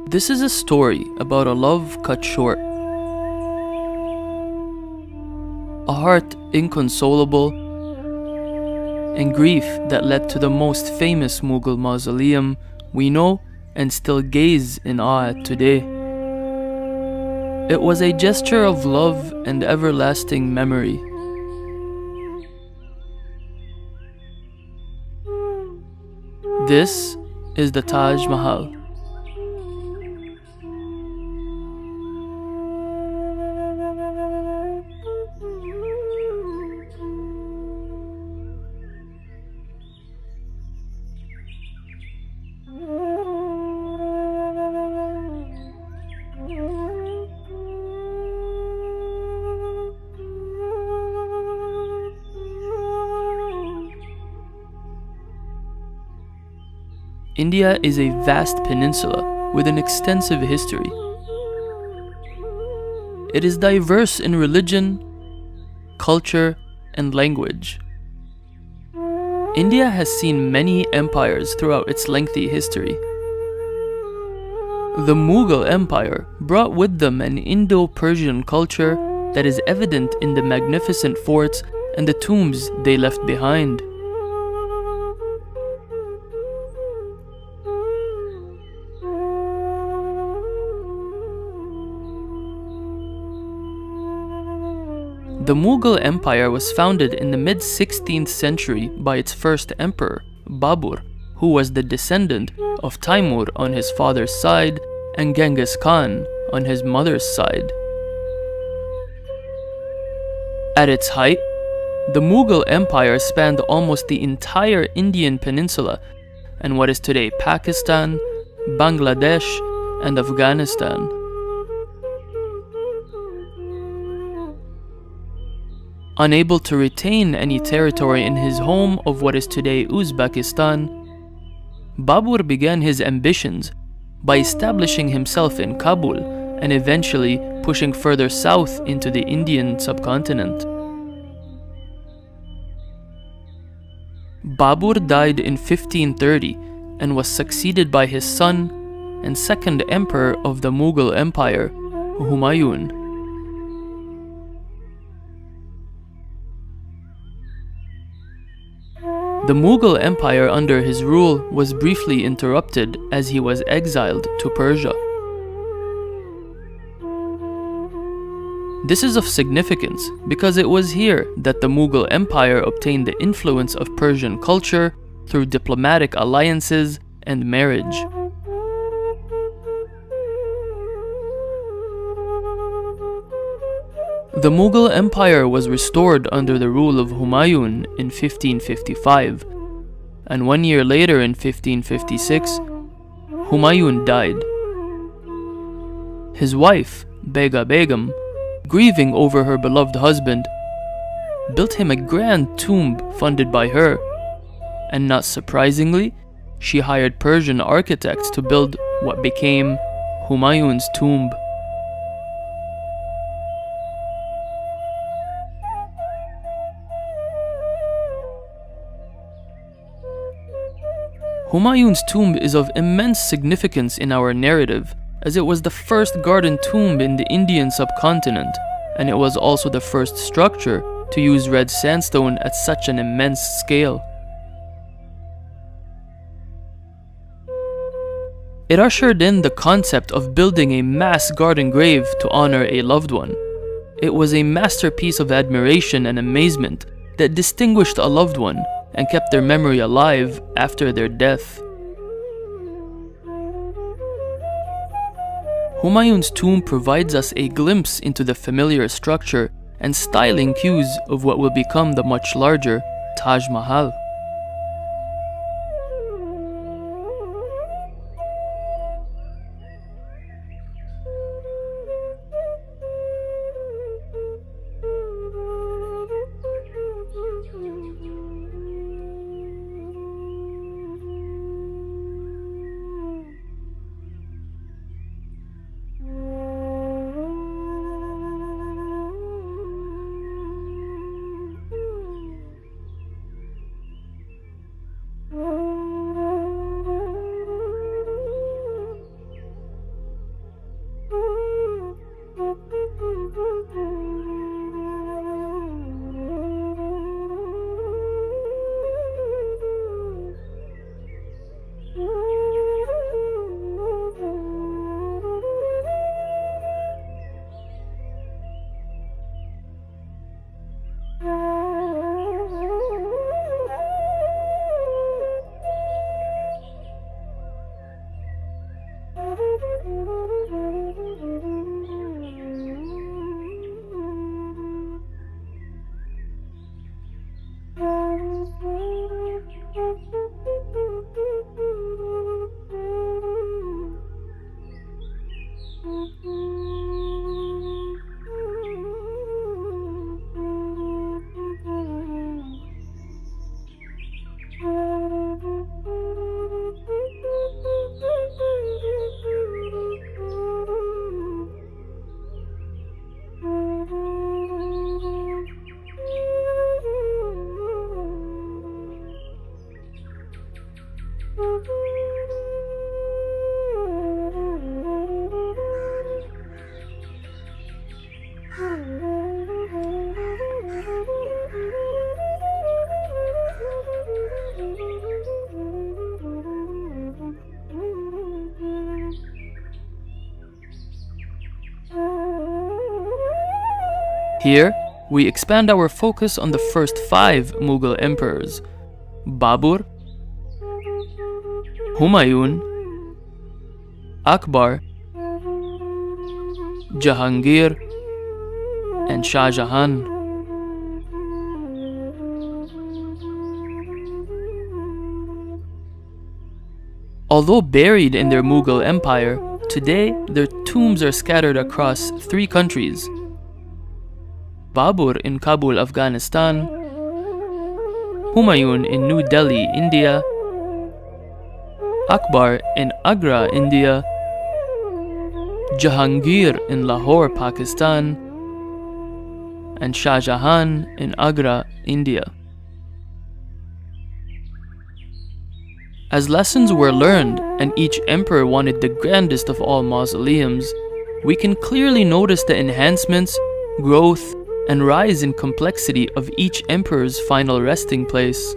This is a story about a love cut short, a heart inconsolable, and grief that led to the most famous Mughal mausoleum we know and still gaze in awe at today. It was a gesture of love and everlasting memory. This is the Taj Mahal. India is a vast peninsula with an extensive history. It is diverse in religion, culture, and language. India has seen many empires throughout its lengthy history. The Mughal Empire brought with them an Indo-Persian culture that is evident in the magnificent forts and the tombs they left behind. The Mughal Empire was founded in the mid-16th century by its first emperor, Babur, who was the descendant of Timur on his father's side and Genghis Khan on his mother's side. At its height, the Mughal Empire spanned almost the entire Indian peninsula and what is today Pakistan, Bangladesh, and Afghanistan. Unable to retain any territory in his home of what is today Uzbekistan, Babur began his ambitions by establishing himself in Kabul and eventually pushing further south into the Indian subcontinent. Babur died in 1530 and was succeeded by his son and second emperor of the Mughal Empire, Humayun. The Mughal Empire under his rule was briefly interrupted as he was exiled to Persia. This is of significance because it was here that the Mughal Empire obtained the influence of Persian culture through diplomatic alliances and marriage. The Mughal Empire was restored under the rule of Humayun in 1555, and 1 year later in 1556, Humayun died. His wife, Bega Begum, grieving over her beloved husband, built him a grand tomb funded by her, and not surprisingly, she hired Persian architects to build what became Humayun's tomb. Humayun's tomb is of immense significance in our narrative, as it was the first garden tomb in the Indian subcontinent, and it was also the first structure to use red sandstone at such an immense scale. It ushered in the concept of building a mass garden grave to honor a loved one. It was a masterpiece of admiration and amazement that distinguished a loved one and kept their memory alive after their death. Humayun's tomb provides us a glimpse into the familiar structure and styling cues of what will become the much larger Taj Mahal. Here, we expand our focus on the first 5 Mughal emperors: Babur, Humayun, Akbar, Jahangir, and Shah Jahan. Although buried in their Mughal empire, today their tombs are scattered across 3 countries: Babur in Kabul, Afghanistan, Humayun in New Delhi, India, Akbar in Agra, India, Jahangir in Lahore, Pakistan, and Shah Jahan in Agra, India. As lessons were learned and each emperor wanted the grandest of all mausoleums, we can clearly notice the enhancements, growth, and rise in complexity of each emperor's final resting place.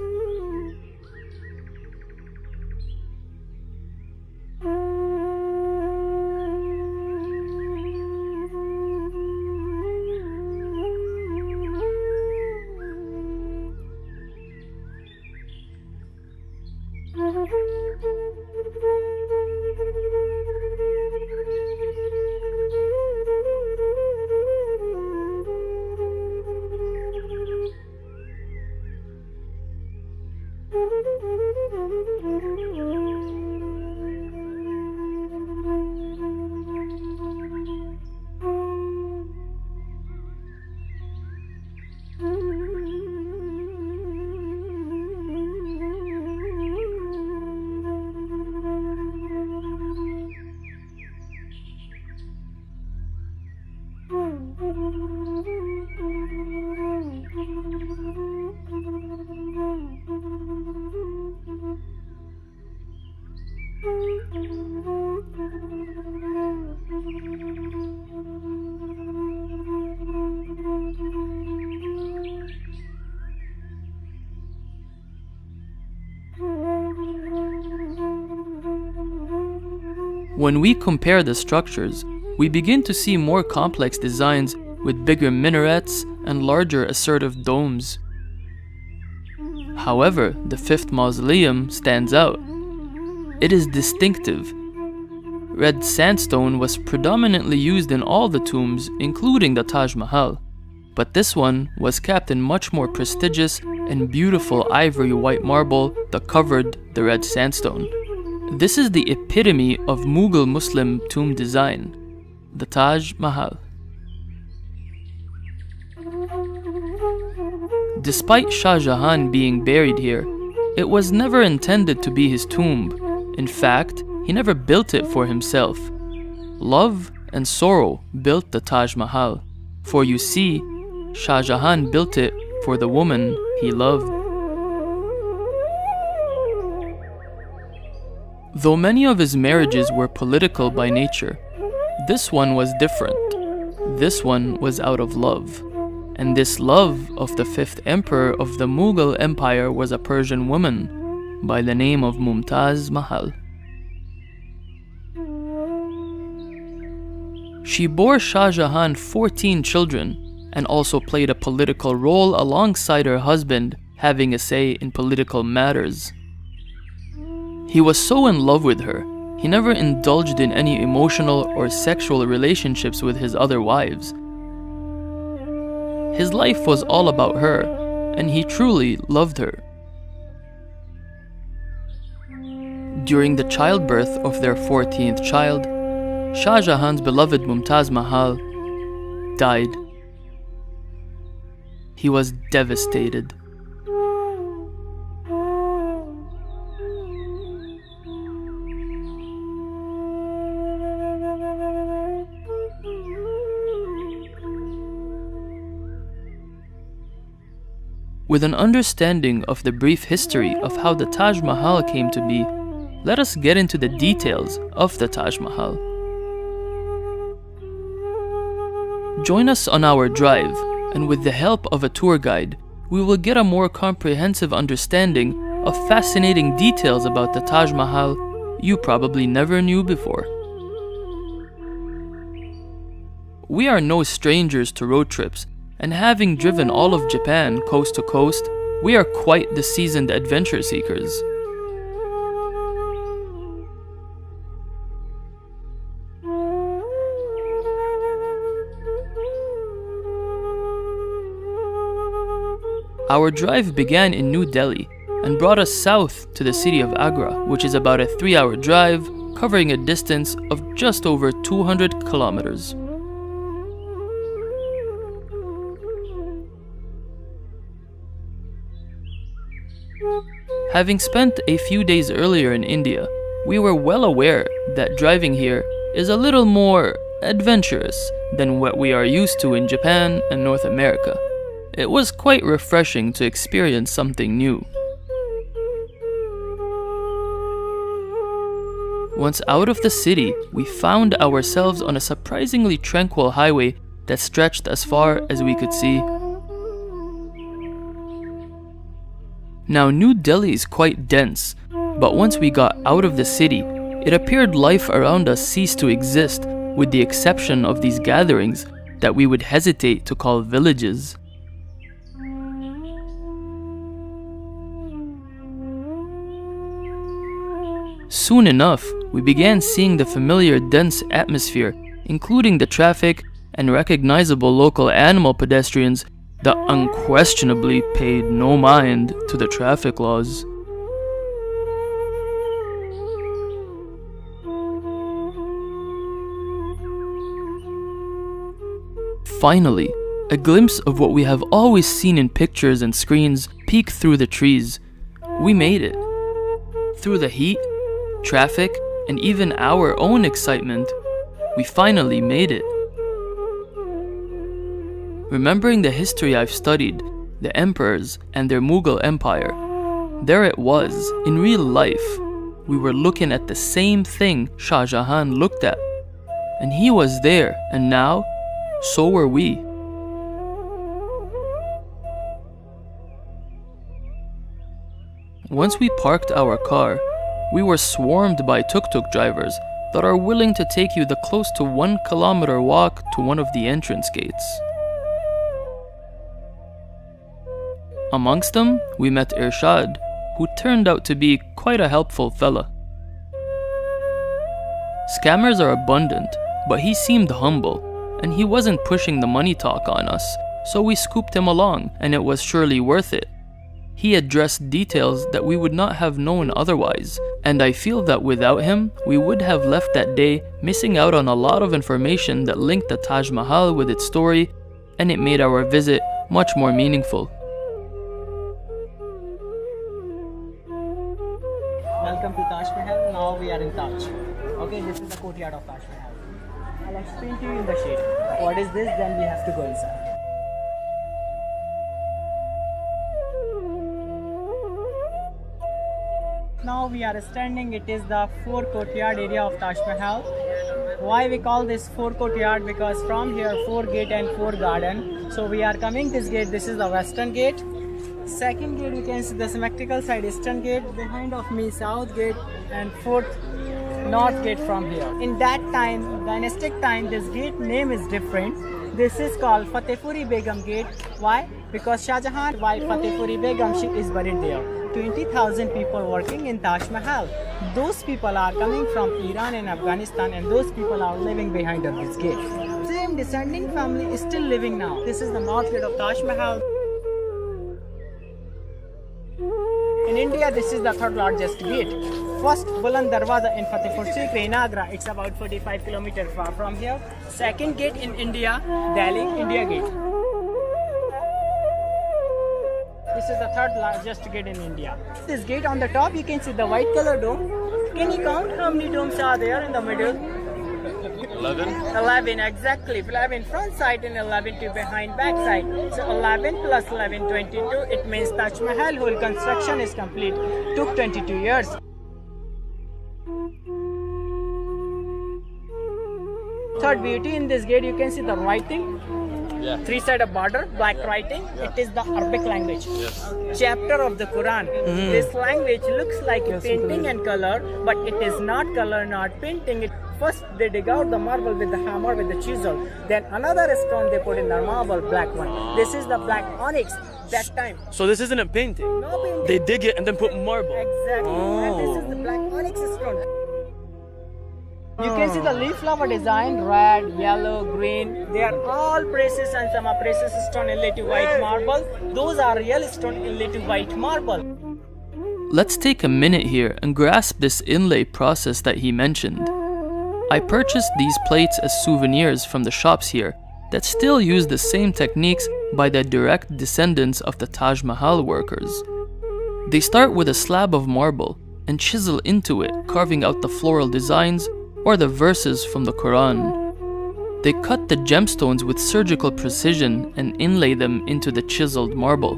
When we compare the structures, we begin to see more complex designs with bigger minarets and larger assertive domes. However, the 5th mausoleum stands out. It is distinctive. Red sandstone was predominantly used in all the tombs, including the Tajmahal, but this one was capped in much more prestigious and beautiful ivory white marble that covered the red sandstone. This is the epitome of Mughal Muslim tomb design, the Taj Mahal. Despite Shah Jahan being buried here, it was never intended to be his tomb. In fact, he never built it for himself. Love and sorrow built the Taj Mahal, for you see, Shah Jahan built it for the woman he loved. Though many of his marriages were political by nature, this one was different. This one was out of love. And this love of the 5th emperor of the Mughal Empire was a Persian woman, by the name of Mumtaz Mahal. She bore Shah Jahan 14 children and also played a political role alongside her husband, having a say in political matters. He was so in love with her, he never indulged in any emotional or sexual relationships with his other wives. His life was all about her, and he truly loved her. During the childbirth of their 14th child, Shah Jahan's beloved Mumtaz Mahal died. He was devastated. With an understanding of the brief history of how the Taj Mahal came to be, let us get into the details of the Taj Mahal. Join us on our drive, and with the help of a tour guide, we will get a more comprehensive understanding of fascinating details about the Taj Mahal you probably never knew before. We are no strangers to road trips, and having driven all of Japan coast to coast, we are quite the seasoned adventure seekers. Our drive began in New Delhi and brought us south to the city of Agra, which is about a 3-hour drive, covering a distance of just over 200 kilometers. Having spent a few days earlier in India, we were well aware that driving here is a little more adventurous than what we are used to in Japan and North America. It was quite refreshing to experience something new. Once out of the city, we found ourselves on a surprisingly tranquil highway that stretched as far as we could see. Now, New Delhi is quite dense, but once we got out of the city, it appeared life around us ceased to exist, with the exception of these gatherings that we would hesitate to call villages. Soon enough, we began seeing the familiar dense atmosphere, including the traffic and recognizable local animal pedestrians that unquestionably paid no mind to the traffic laws. Finally, a glimpse of what we have always seen in pictures and screens peeked through the trees. We made it. Through the heat, traffic, and even our own excitement, we finally made it. Remembering the history I've studied, the emperors and their Mughal empire, there it was, in real life. We were looking at the same thing Shah Jahan looked at. And he was there, and now, so were we. Once we parked our car, we were swarmed by tuk-tuk drivers that are willing to take you the close to 1 kilometer walk to one of the entrance gates. Amongst them, we met Irshad, who turned out to be quite a helpful fella. Scammers are abundant, but he seemed humble, and he wasn't pushing the money talk on us, so we scooped him along, and it was surely worth it. He addressed details that we would not have known otherwise, and I feel that without him, we would have left that day missing out on a lot of information that linked the Taj Mahal with its story, and it made our visit much more meaningful. Welcome to Tajmahal. Now we are in Taj. Okay, this is the courtyard of Tajmahal. I'll explain to you in the shade. What is this? Then we have to go inside. Now we are standing. It is the four-courtyard area of Taj Mahal. Why we call this four-courtyard? Because from here 4 gate and 4 garden. So we are coming this gate. This is the western gate. Second gate, you can see the symmetrical side, eastern gate. Behind of me, south gate, and fourth, north gate from here. In that time, dynastic time, this gate name is different. This is called Fatehpuri Begum Gate. Why? Because Shah Jahan wife Fatehpuri Begum, she is buried there. 20,000 people working in Tajmahal. Those people are coming from Iran and Afghanistan, and those people are living behind of this gate. Same descending family is still living now. This is the north gate of Tajmahal. In India, this is the third largest gate. First, Buland Darwaza in Fatehpur Sikri in Agra. It's about 45 kilometers far from here. Second gate in India, Delhi, India Gate. This is the third largest gate in India. This gate on the top, you can see the white color dome. Can you count how many domes are there in the middle? 11. 11, exactly. 11 front side and 11 to behind back side. So 11 plus 11, 22. It means Taj Mahal whole construction is complete. Took 22 years. Third beauty in this gate, you can see the writing. Yeah. Three-sided border, black writing. Yeah. It is the Arabic language. Yes. Chapter of the Quran. This language looks like a painting and color, but it is not color, not painting. First, they dig out the marble with the hammer, with the chisel. Then another stone they put in the marble, black one. This is the black onyx. That time. So this isn't a painting? No painting. They dig it and then put marble? Exactly. And this is the black onyx stone. You can see the leaf flower design, red, yellow, green. They are all precious, and some are precious stone inlaid to white marble. Those are real stone inlaid to white marble. Let's take a minute here and grasp this inlay process that he mentioned. I purchased these plates as souvenirs from the shops here that still use the same techniques by the direct descendants of the Taj Mahal workers. They start with a slab of marble and chisel into it, carving out the floral designs or the verses from the Quran. They cut the gemstones with surgical precision and inlay them into the chiseled marble.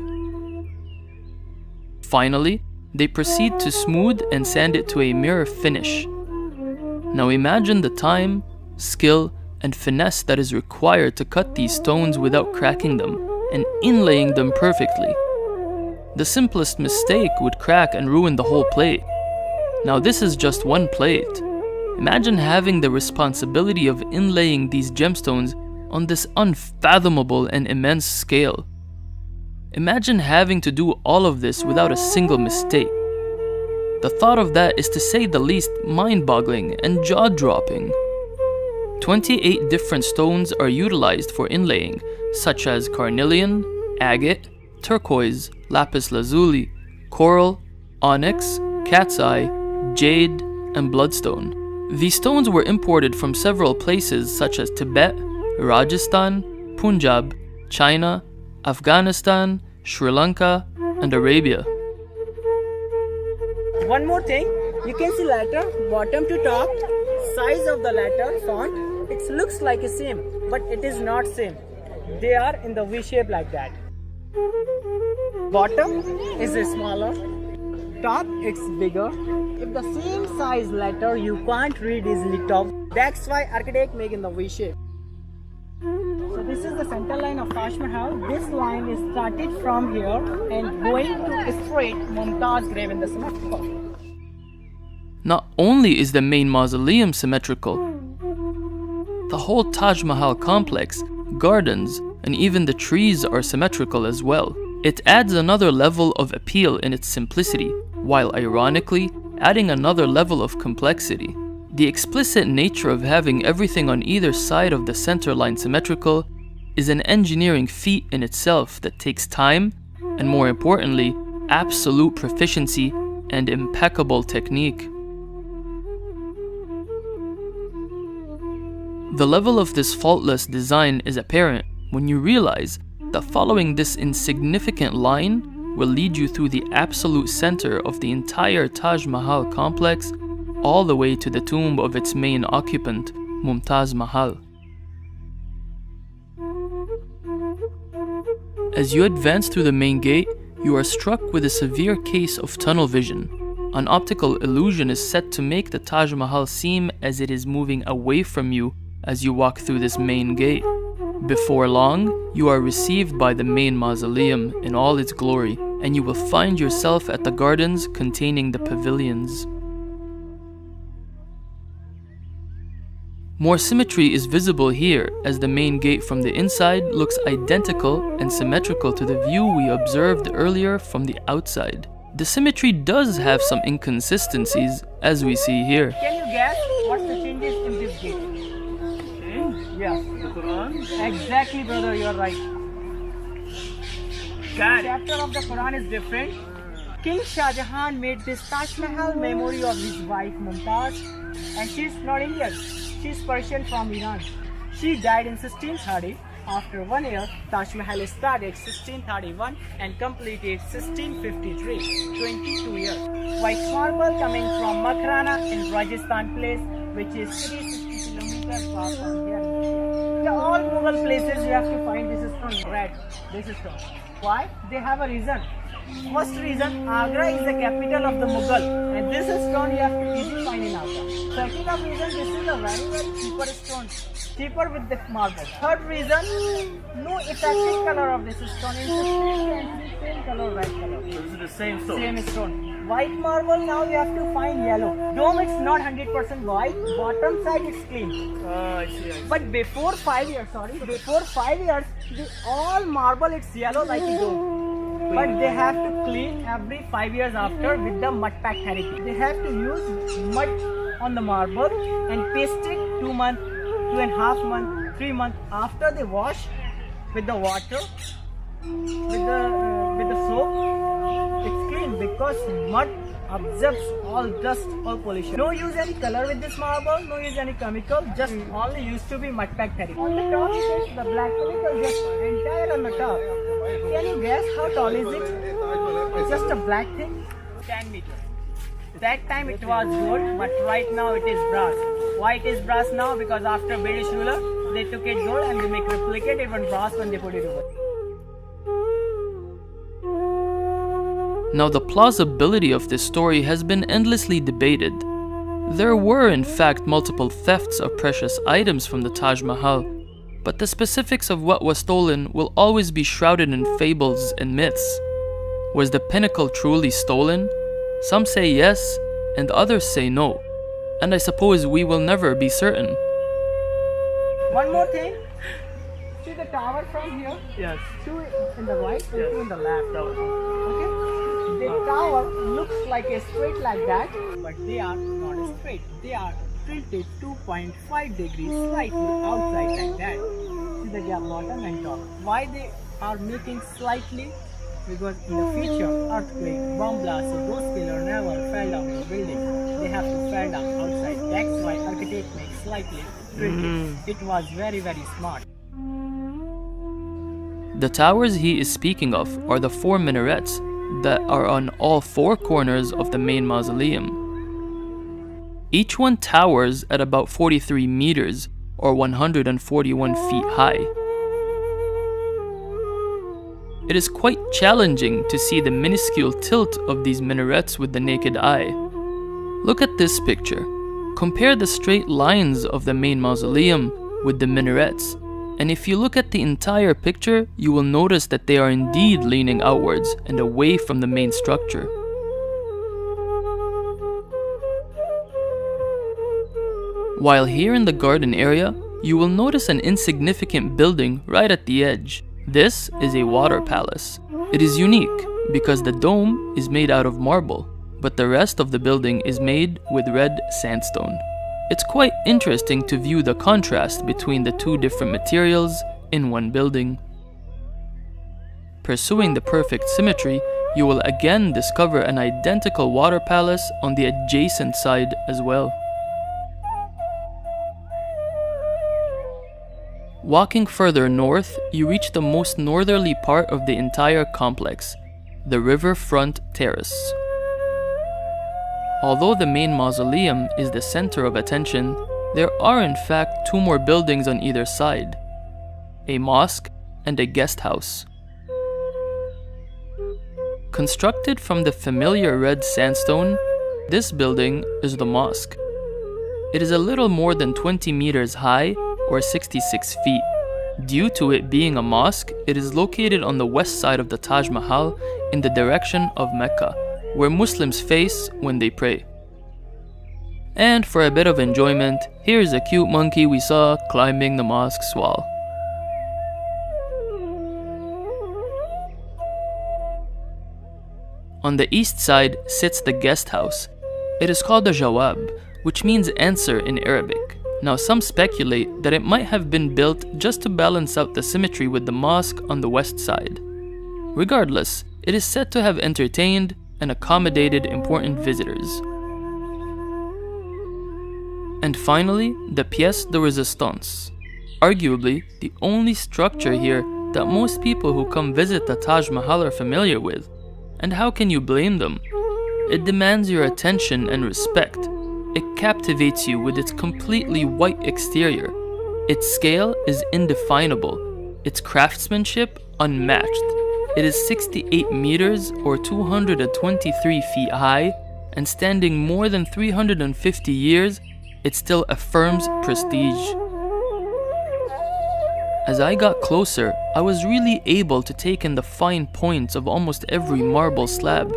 Finally, they proceed to smooth and sand it to a mirror finish. Now imagine the time, skill, and finesse that is required to cut these stones without cracking them and inlaying them perfectly. The simplest mistake would crack and ruin the whole plate. Now this is just one plate. Imagine having the responsibility of inlaying these gemstones on this unfathomable and immense scale. Imagine having to do all of this without a single mistake. The thought of that is to say the least mind-boggling and jaw-dropping. 28 different stones are utilized for inlaying, such as carnelian, agate, turquoise, lapis lazuli, coral, onyx, cat's eye, jade, and bloodstone. These stones were imported from several places such as Tibet, Rajasthan, Punjab, China, Afghanistan, Sri Lanka, and Arabia. One more thing, you can see letter bottom to top, size of the letter font. It looks like a same, but it is not same. They are in the V shape like that. Bottom is smaller, top it's bigger. If the same size letter you can't read easily top, that's why architect make in the V shape. So this is the center line of Taj Mahal. This line is started from here and going to straight Mumtaz grave in the symmetrical. Not only is the main mausoleum symmetrical, the whole Taj Mahal complex, gardens, and even the trees are symmetrical as well. It adds another level of appeal in its simplicity, while ironically adding another level of complexity. The explicit nature of having everything on either side of the center line symmetrical is an engineering feat in itself that takes time and, more importantly, absolute proficiency and impeccable technique. The level of this faultless design is apparent when you realize that following this insignificant line will lead you through the absolute center of the entire Taj Mahal complex all the way to the tomb of its main occupant, Mumtaz Mahal. As you advance through the main gate, you are struck with a severe case of tunnel vision. An optical illusion is set to make the Taj Mahal seem as it is moving away from you as you walk through this main gate. Before long, you are received by the main mausoleum in all its glory and you will find yourself at the gardens containing the pavilions. More symmetry is visible here, as the main gate from the inside looks identical and symmetrical to the view we observed earlier from the outside. The symmetry does have some inconsistencies, as we see here. Can you guess what's the changes in this gate? Yes. The Quran? Exactly, brother, you are right. Got it. Chapter of the Quran is different. King Shah Jahan made this Tajmahal memory of his wife Mumtaz, and she's not Indian. She's Persian from Iran. She died in 1630. After 1 year, Taj Mahal started 1631 and completed 1653, 22 years. White marble coming from Makrana in Rajasthan place, which is 360 kilometers far from here. The all Mughal places you have to find this stone red. This stone. Why? They have a reason. First reason, Agra is the capital of the Mughal, and this stone you have to easily find in Agra. Second of reason, this is a very cheaper stone, cheaper with the marble. Third reason, no effective color of this stone. It's the same color, red color. So this is the same stone. Same stone. White marble, now you have to find yellow. Dome it's not 100% white, bottom side it's clean. I see. But before 5 years, the all marble it's yellow like a dome. But they have to clean every 5 years after with the mud pack therapy. They have to use mud on the marble and paste it 2 months, 2.5 months, 3 months after they wash with the water, with the soap. It's clean because mud absorbs all dust, all pollution. No use any color with this marble, no use any chemical, just only used to be mud pack therapy. On the top it is the black chemical just entire on the top. Can you guess how tall is it? It's just a black thing. 10 meters. That time it was gold, but right now it is brass. Why it is brass now? Because after British ruler, they took it gold and they make replicate it on brass when they put it over. Now, the plausibility of this story has been endlessly debated. There were, in fact, multiple thefts of precious items from the Taj Mahal, but the specifics of what was stolen will always be shrouded in fables and myths. Was the pinnacle truly stolen? Some say yes, and others say no, and I suppose we will never be certain. One more thing. See the tower from here? Yes. Two in the right and two in the left. That was one. Okay? The tower looks like a straight like that, but they are not straight. They are tilted 2.5 degrees slightly outside like that. See the gap bottom and top. Why they are making slightly? Because in the future, earthquake, bomb blast, so those pillars never fell down in the building. They have to fall down outside. That's why architect makes slightly tilted. It was very, very smart. The towers he is speaking of are the 4 minarets that are on all 4 corners of the main mausoleum. Each one towers at about 43 meters or 141 feet high. It is quite challenging to see the minuscule tilt of these minarets with the naked eye. Look at this picture. Compare the straight lines of the main mausoleum with the minarets, and if you look at the entire picture, you will notice that they are indeed leaning outwards and away from the main structure. While here in the garden area, you will notice an insignificant building right at the edge. This is a water palace. It is unique because the dome is made out of marble, but the rest of the building is made with red sandstone. It's quite interesting to view the contrast between the 2 different materials in one building. Pursuing the perfect symmetry, you will again discover an identical water palace on the adjacent side as well. Walking further north, you reach the most northerly part of the entire complex, the riverfront terrace. Although the main mausoleum is the center of attention, there are in fact 2 more buildings on either side, a mosque and a guest house. Constructed from the familiar red sandstone, this building is the mosque. It is a little more than 20 meters high or 66 feet. Due to it being a mosque, it is located on the west side of the Taj Mahal in the direction of Mecca, where Muslims face when they pray. And for a bit of enjoyment, here's a cute monkey we saw climbing the mosque's wall. On the east side sits the guest house. It is called a jawab, which means answer in Arabic. Now some speculate that it might have been built just to balance out the symmetry with the mosque on the west side. Regardless, it is said to have entertained and accommodated important visitors. And finally, the pièce de résistance. Arguably, the only structure here that most people who come visit the Taj Mahal are familiar with. And how can you blame them? It demands your attention and respect. It captivates you with its completely white exterior. Its scale is indefinable. Its craftsmanship unmatched. It is 68 meters or 223 feet high, and standing more than 350 years, it still affirms prestige. As I got closer, I was really able to take in the fine points of almost every marble slab.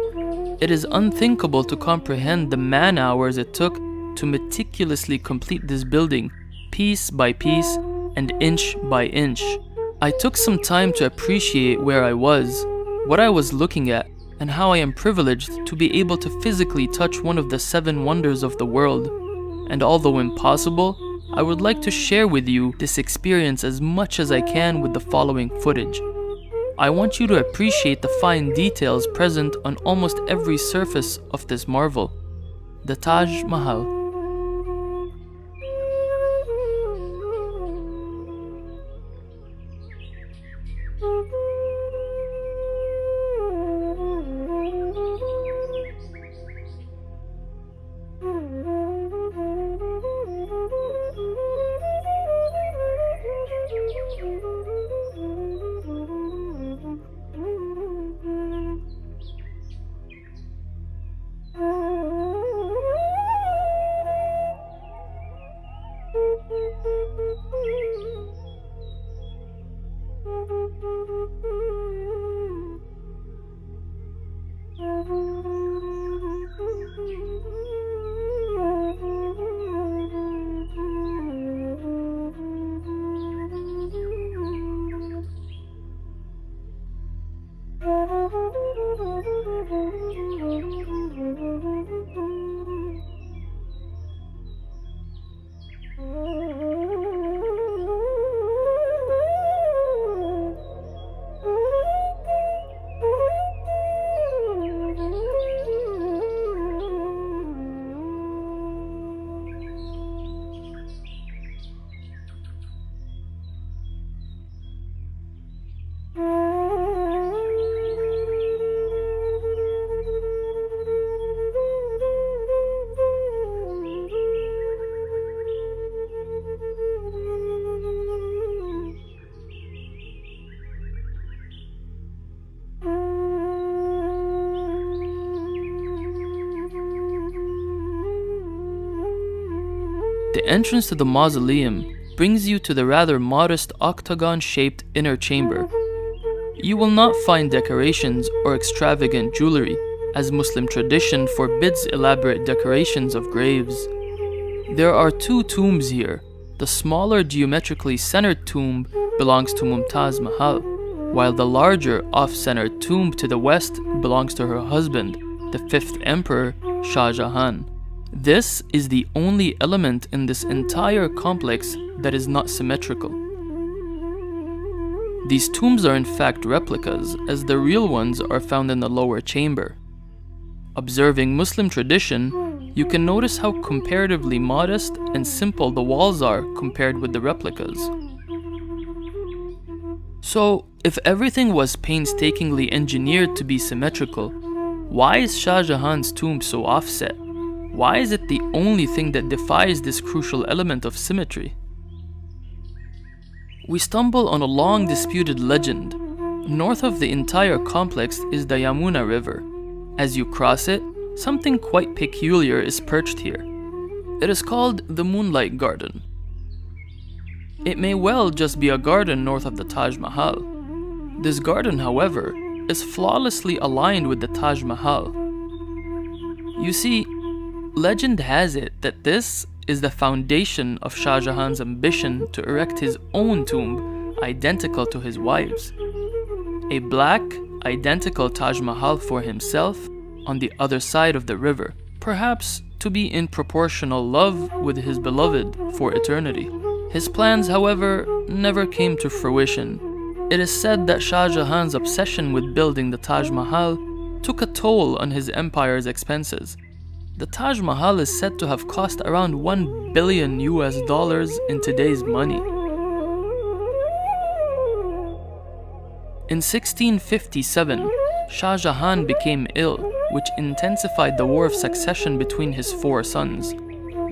It is unthinkable to comprehend the man-hours it took to meticulously complete this building, piece by piece and inch by inch. I took some time to appreciate where I was, what I was looking at, and how I am privileged to be able to physically touch one of the 7 wonders of the world. And although impossible, I would like to share with you this experience as much as I can with the following footage. I want you to appreciate the fine details present on almost every surface of this marvel, the Taj Mahal. The entrance to the mausoleum brings you to the rather modest octagon-shaped inner chamber. You will not find decorations or extravagant jewelry, as Muslim tradition forbids elaborate decorations of graves. There are 2 tombs here. The smaller geometrically centered tomb belongs to Mumtaz Mahal, while the larger off-centered tomb to the west belongs to her husband, the 5th Emperor, Shah Jahan. This is the only element in this entire complex that is not symmetrical. These tombs are in fact replicas, as the real ones are found in the lower chamber. Observing Muslim tradition, you can notice how comparatively modest and simple the walls are compared with the replicas. So, if everything was painstakingly engineered to be symmetrical, why is Shah Jahan's tomb so offset? Why is it the only thing that defies this crucial element of symmetry? We stumble on a long disputed legend. North of the entire complex is the Yamuna River. As you cross it, something quite peculiar is perched here. It is called the Moonlight Garden. It may well just be a garden north of the Taj Mahal. This garden, however, is flawlessly aligned with the Taj Mahal. You see, legend has it that this is the foundation of Shah Jahan's ambition to erect his own tomb identical to his wife's. A black, identical Taj Mahal for himself on the other side of the river, perhaps to be in proportional love with his beloved for eternity. His plans, however, never came to fruition. It is said that Shah Jahan's obsession with building the Taj Mahal took a toll on his empire's expenses. The Taj Mahal is said to have cost around $1 billion in today's money. In 1657, Shah Jahan became ill, which intensified the war of succession between his 4 sons.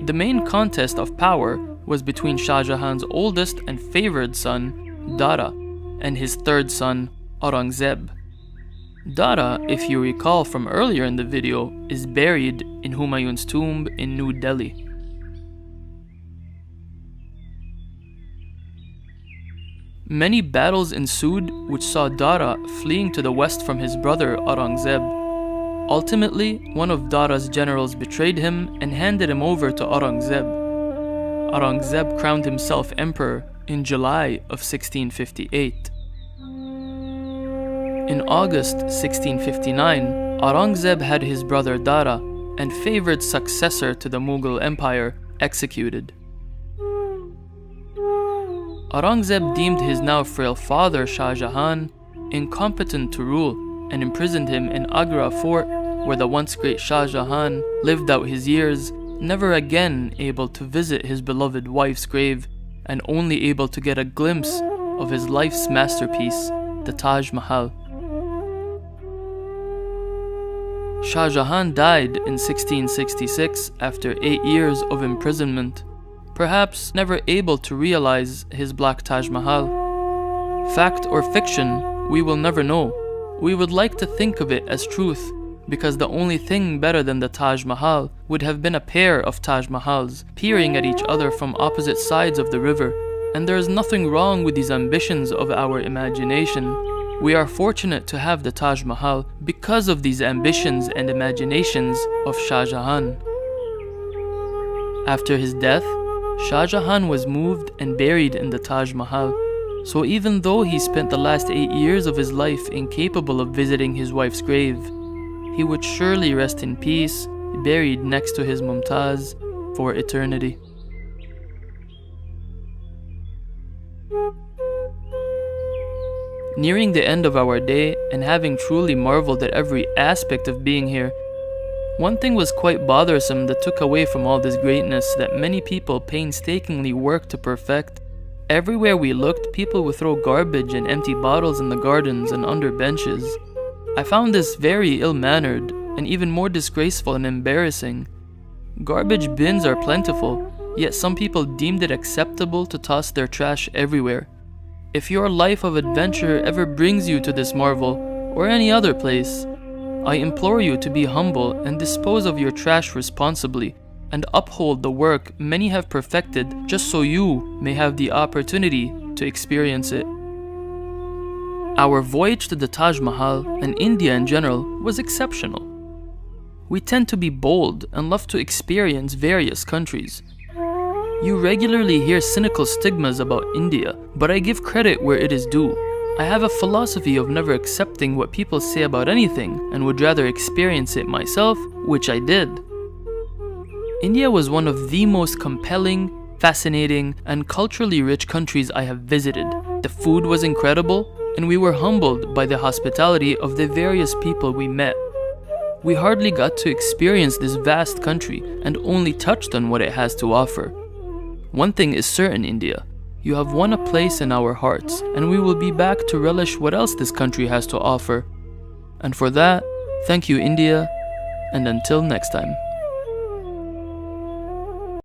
The main contest of power was between Shah Jahan's oldest and favored son, Dara, and his 3rd son, Aurangzeb. Dara, if you recall from earlier in the video, is buried in Humayun's tomb in New Delhi. Many battles ensued which saw Dara fleeing to the west from his brother Aurangzeb. Ultimately, one of Dara's generals betrayed him and handed him over to Aurangzeb. Aurangzeb crowned himself emperor in July of 1658. In August 1659, Aurangzeb had his brother Dara and favored successor to the Mughal Empire executed. Aurangzeb deemed his now frail father Shah Jahan incompetent to rule and imprisoned him in Agra fort, where the once great Shah Jahan lived out his years, never again able to visit his beloved wife's grave and only able to get a glimpse of his life's masterpiece, the Taj Mahal. Shah Jahan died in 1666 after 8 years of imprisonment, perhaps never able to realize his black Taj Mahal. Fact or fiction, we will never know. We would like to think of it as truth, because the only thing better than the Taj Mahal would have been a pair of Taj Mahals peering at each other from opposite sides of the river, and there is nothing wrong with these ambitions of our imagination. We are fortunate to have the Taj Mahal because of these ambitions and imaginations of Shah Jahan. After his death, Shah Jahan was moved and buried in the Taj Mahal. So even though he spent the last 8 years of his life incapable of visiting his wife's grave, he would surely rest in peace, buried next to his Mumtaz for eternity. Nearing the end of our day, and having truly marveled at every aspect of being here, one thing was quite bothersome that took away from all this greatness that many people painstakingly worked to perfect. Everywhere we looked, people would throw garbage and empty bottles in the gardens and under benches. I found this very ill-mannered and even more disgraceful and embarrassing. Garbage bins are plentiful, yet some people deemed it acceptable to toss their trash everywhere. If your life of adventure ever brings you to this marvel, or any other place, I implore you to be humble and dispose of your trash responsibly, and uphold the work many have perfected just so you may have the opportunity to experience it. Our voyage to the Taj Mahal and India in general was exceptional. We tend to be bold and love to experience various countries. You regularly hear cynical stigmas about India, but I give credit where it is due. I have a philosophy of never accepting what people say about anything and would rather experience it myself, which I did. India was one of the most compelling, fascinating, and culturally rich countries I have visited. The food was incredible, and we were humbled by the hospitality of the various people we met. We hardly got to experience this vast country and only touched on what it has to offer. One thing is certain, India. You have won a place in our hearts, and we will be back to relish what else this country has to offer. And for that, thank you, India, and until next time.